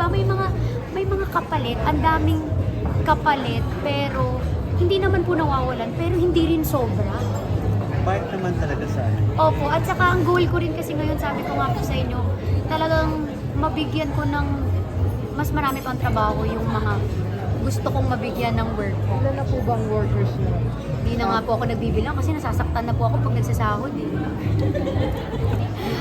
ba? May mga kapalit, ang daming kapalit, pero hindi naman po nawawalan, pero hindi rin sobra. Part naman talaga sa ano. Opo, at saka ang goal ko rin kasi ngayon, sabi ko nga po sa inyo, talagang mabigyan ko ng mas marami pang trabaho yung mga gusto kong mabigyan ng work ko. Ilan na po bang workers niyo? Hindi na nga po ako nagbibilang kasi nasasaktan na po ako pag nagsasahod eh.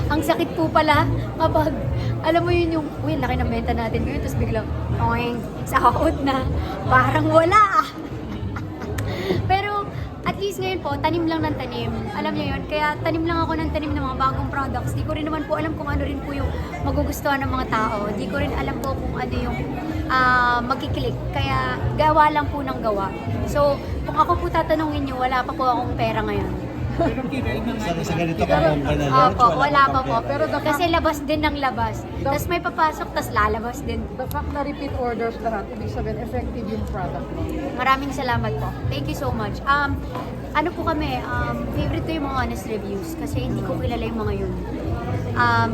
Ang sakit po pala kapag, alam mo yun yung, uy, laki ng benta natin ngayon, tapos biglang, oing, sahod na, parang wala ah. Pero, at least ngayon po, tanim lang ng tanim. Alam niyo yun, kaya tanim lang ako ng tanim ng mga bagong products. Di ko rin naman po alam kung ano rin po yung magugustuhan ng mga tao. Di ko rin alam po kung ano yung magkiklik. Kaya, gawa lang po ng gawa. So, kung ako po tatanungin niyo, wala pa po akong pera ngayon. Sa ganito ka bongga na launch, Opo, wala pa po. Pero the Kasi labas din ng labas. Tapos may papasok, tapos lalabas din. The fact na repeat orders lahat, ibig sabihin effective yung product mo. Maraming salamat po. Thank you so much. Ano po kami, favorite ko yung mga honest reviews kasi hindi ko kilala yung mga yun.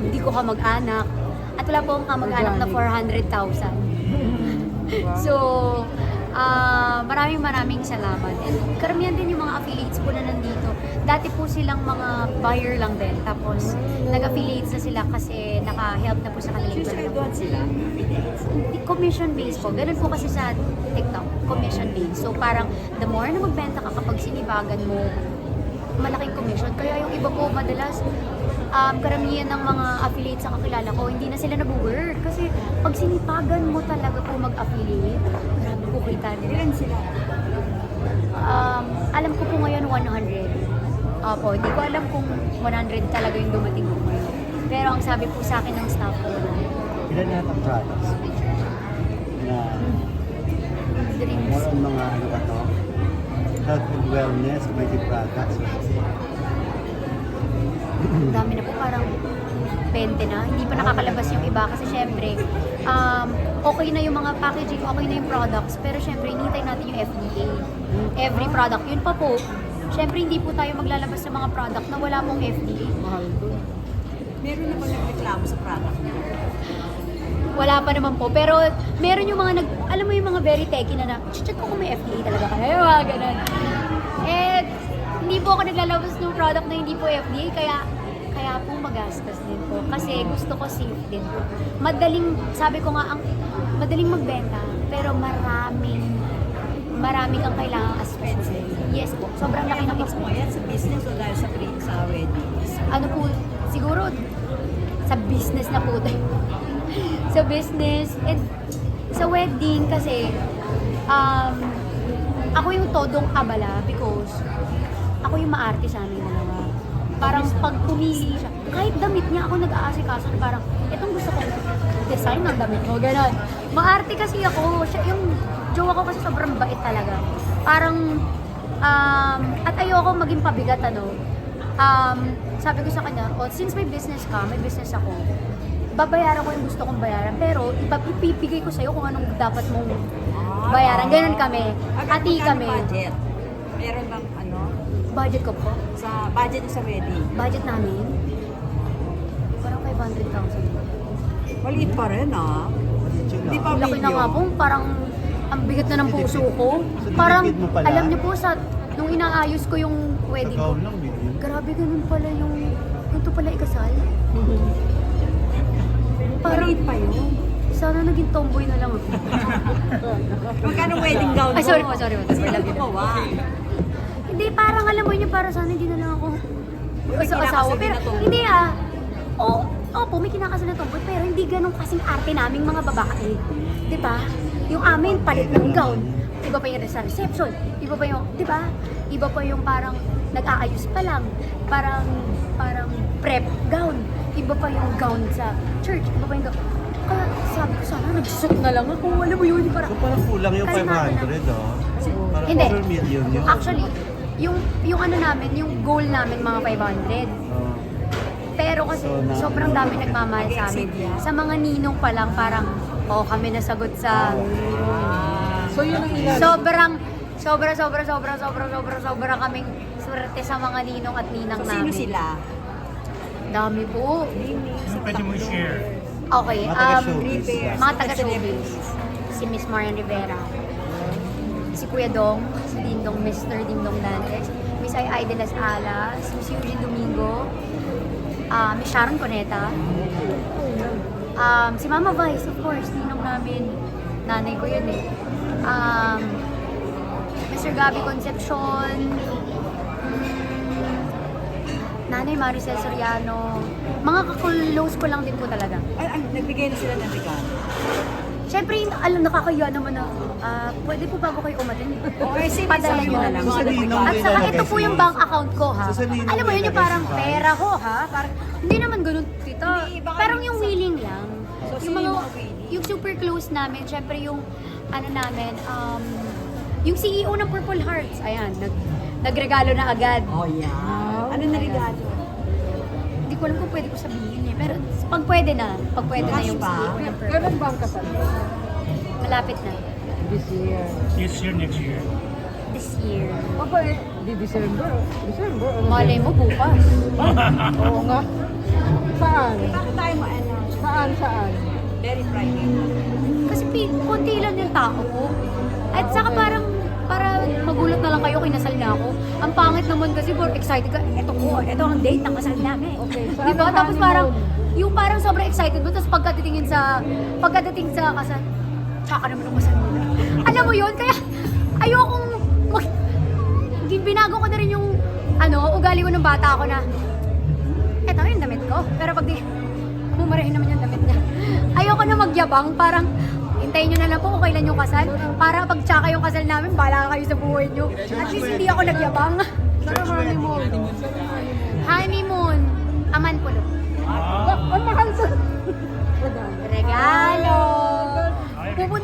Hindi ko kamag-anak. At wala po akong kamag-anak na 400,000. So, maraming salamat. And karamihan din yung mga affiliates po na nandito. Dati po silang mga buyer lang din. Tapos, nag-affiliates na sila kasi naka-help na po sa kanilang Susunod sila. commission based po. Ganun po kasi sa TikTok, commission based. So parang the more na magbenta ka kapag sinibagan mo, malaking commission. Kaya yung iba po madalas, karamihan ng mga affiliates sa kakilala ko, hindi na sila nag-work. Kasi pag sinipagan mo talaga po mag-affiliate, grabe po kita nila. Ilan sila? Alam ko po ngayon 100. Opo, hindi ko alam kung 100 talaga yung dumating ko ngayon. Pero ang sabi po sa akin ng staff ko, Ilan lahat ang products na dreams. more on mga ano ba to? Health and wellness, beauty products. Ang dami na po, parang 20 na. Hindi pa nakakalabas yung iba kasi syempre, okay na yung mga packaging, okay na yung products, pero syempre, hinihintay natin yung FDA. Every product. Yun pa po, syempre, hindi po tayo maglalabas sa mga product na wala pong FDA. Mahal doon. Meron naman nagreklamo sa product niya. Wala pa naman po. Pero meron yung mga alam mo yung mga very techy na check ko kung may FDA talaga kayo. Mga ganun. And hindi po ako naglalabas ng product na hindi po FDA, kaya po magastos din po. Kasi gusto ko safe din po. Sabi ko nga, madaling magbenta, pero maraming ang kailangang expenses. Yes po, sobrang laki ng Ano po expense. yan sa business o dahil sa weddings? Ano po, siguro sa business na po tayo. Sa business and sa wedding kasi ako yung todong abala because ako yung maarte sa amin dalawa. Parang pag pumili siya, kahit damit niya ako nag-aasikaso, parang itong gusto kong design ng damit mo, gano'n. Maarte kasi ako, siya, yung jowa ko kasi sobrang bait talaga. Parang, at ayoko maging pabigat, sabi ko sa kanya, since may business ka, may business ako, babayaran ko yung gusto kong bayaran, pero ipipigay ko sa'yo kung anong dapat mong bayaran. Ganun kami. Hati kami. Budget? Meron bang ano? Budget ko po. Sa budget niyo sa wedding? Budget namin, parang 500,000. Maliit pa rin ah. Hindi pa Laki na nga po, parang ang bigat na ng puso ko. Parang, dinidikit mo pala? alam niyo po, nung inaayos ko yung wedding ko, Kakaw lang, million. grabe ganun pala yung, ito pala ikasal. Parang, Maliit pa yun. sana naging tomboy na lang ako. Magkano wedding gown mo? Ay, sorry po. I love you. Gumawa. Hindi, parang alam mo niyo, para sana hindi na lang ako May asawa. kinakasal Pero na tomboy. hindi opo, may kinakasal na tomboy, pero hindi ganun kasing arte naming mga babae. Di ba? Yung amin, palit ng gown. Iba pa yung sa reception. Iba pa yung, di ba? Iba pa yung parang nag-aayos pa lang. Parang prep gown. Iba pa yung gown sa church. Iba pa yung gown. Kaya sabi ko sana, nag-suit na lang ako. Alam mo yun, parang So parang kulang yung Kasi 500, oh. Parang Hindi. over million yun. Actually, yung ano namin, yung goal namin mga 500. Oh. Pero kasi So, sobrang dami nagmamahal sa amin. Sa mga ninong pa lang parang, kami nasagot sa... So yun ang ilan. Sobra kaming swerte sa mga ninong at ninang So, sino namin. sila? Dami po. Ano pwede mo i-share? Okay, Mga taga-showbiz lang. mga taga-showbiz. Si Miss Marian Rivera. Si Kuya Dong, si Dingdong, Mr. Dingdong Dantes, Miss Ay de las Alas, Miss Eugene Domingo, Miss Sharon Cuneta, si Mama Vice, of course, ninong namin, nanay ko yun eh. Mr. Gabby Concepcion, Nanay Maricel Soriano, mga kakulose ko lang din po talaga. Ay, nagbigay na sila ng regalo. Siyempre, alam, nakakaya naman na, pwede po bago kayo umatin. O, eh, sino Padala sa nyo na lang. Sa ninong At may saka nalagay ito po sila. yung bank account ko ha. Sa ninong Alam mo may yun yung nalagay parang si pera ko ha. Parang, hindi naman ganun tita. Hindi, baka Parang yung yung sa- willing lang. So, Yung sino mga, yung mga willing? yung super close namin, syempre yung, ano namin, yung CEO ng Purple Hearts, ayan, nagregalo na agad. Oh, yeah. Ano na regalo? Hindi ko alam kung pwede ko sabihin eh. Pero pag pwede na Cash yung pa? CEO ng Purple. Kailan ba ang kasal? Malapit na. This year. This year, next year. This year. Ako eh, di December. December. Ano Malay mo bukas. Oo nga. Saan? Bakit tayo ma-announce? Saan? Very private. Kasi konti lang yung tao ko. At saka parang, para magulat na lang kayo, kinasal na ako. Ang pangit naman kasi, for excited ka, ito ang date ng kasal namin. Okay, Di saan ba? ang Tapos honeymoon? parang, yung parang sobrang excited mo, tapos pagkadating sa kasal, tsaka naman ang kasal mo na. Alam mo yun? Kaya, ayokong, binago ko na rin yung, ugali ko ng bata ako na, eto yung damit ko. Pero pag mumarahin naman yung damit niya. Ayoko na magyabang, parang, hintayin nyo na lang po kung kailan yung kasal. Para pag tsaka yung kasal namin, bahala kayo sa buhay nyo. At least hindi ako nagyabang. Saan ang honeymoon? Honeymoon, Amanpulo. Ang mahal sa... Regalo!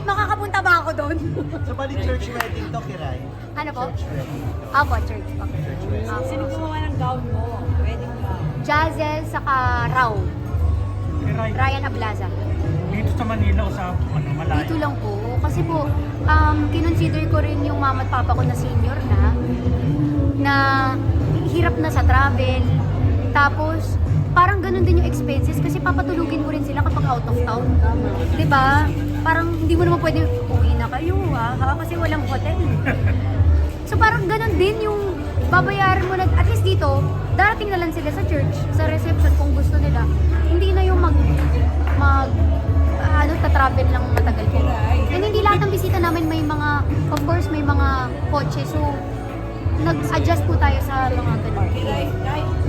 Makakapunta ba ako doon? So, bali church wedding to, Kiray? Ano po? Church wedding. Ako, church. Okay. Church wedding. Sino gumawa ng gown mo? Wedding gown. Jazel, saka Raw. Kiray, Ryan Ablaza. dito sa Manila o sa malayo? Dito lang po. Kasi po, kinonsider ko rin yung mama at papa ko na senior na hirap na sa travel. Tapos, parang ganun din yung expenses kasi papatulugin mo rin sila kapag out of town. 'Di ba? Parang hindi mo naman pwede uwi na kayo ha kasi walang hotel. So parang ganun din yung babayaran mo na, at least dito, darating na lang sila sa church, sa reception kung gusto nila. Hindi na yung tatravel lang matagal po. And hindi lahat ng bisita namin may mga, of course may mga kotse. So, nag-adjust po tayo sa mga ganun. Kahit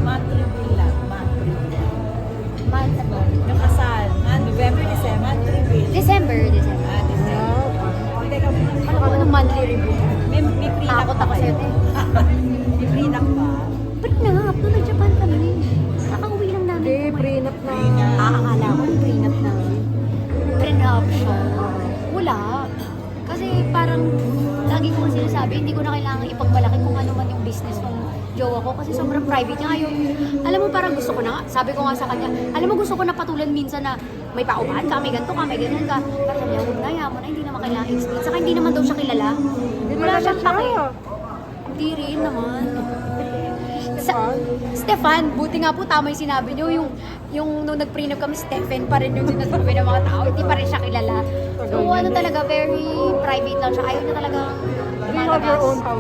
monthly bill lang. Monthly. Month ano? Yung kasal. November, December. Monthly bill. December. Ah, December. O, teka, Ano ko ng monthly review? may prenup Takot pa ako kayo. sa'yo. May prenup pa. Prenup? Nung nag-Japan kami. Kakauwi lang namin. Hindi, prenup na. Akala ko yung prenup namin. Prenup siya. Wala. Kasi parang lagi ko kasi sinasabi, hindi ko na kailangan ipagmalaki kung ano man yung business ng jowa ko kasi sobrang private niya. Ngayon, alam mo parang gusto ko na, sabi ko nga sa kanya, alam mo gusto ko na patulan minsan na may paupahan ka, may ganito ka, may ganyan ka. Parang sabi niya, huwag na, yaman na, hindi naman kailangan explain. Saka hindi naman daw siya kilala. Wala siyang pake. Hindi rin naman. Stefan, buti nga po tama yung sinabi niyo, yung nung nag-prenup kami, Stephen pa rin yung sinasabi ng mga tao, hindi pa rin siya kilala. So ano talaga, very private lang siya. Ayaw niya talaga Do you have your own lumalabas. house?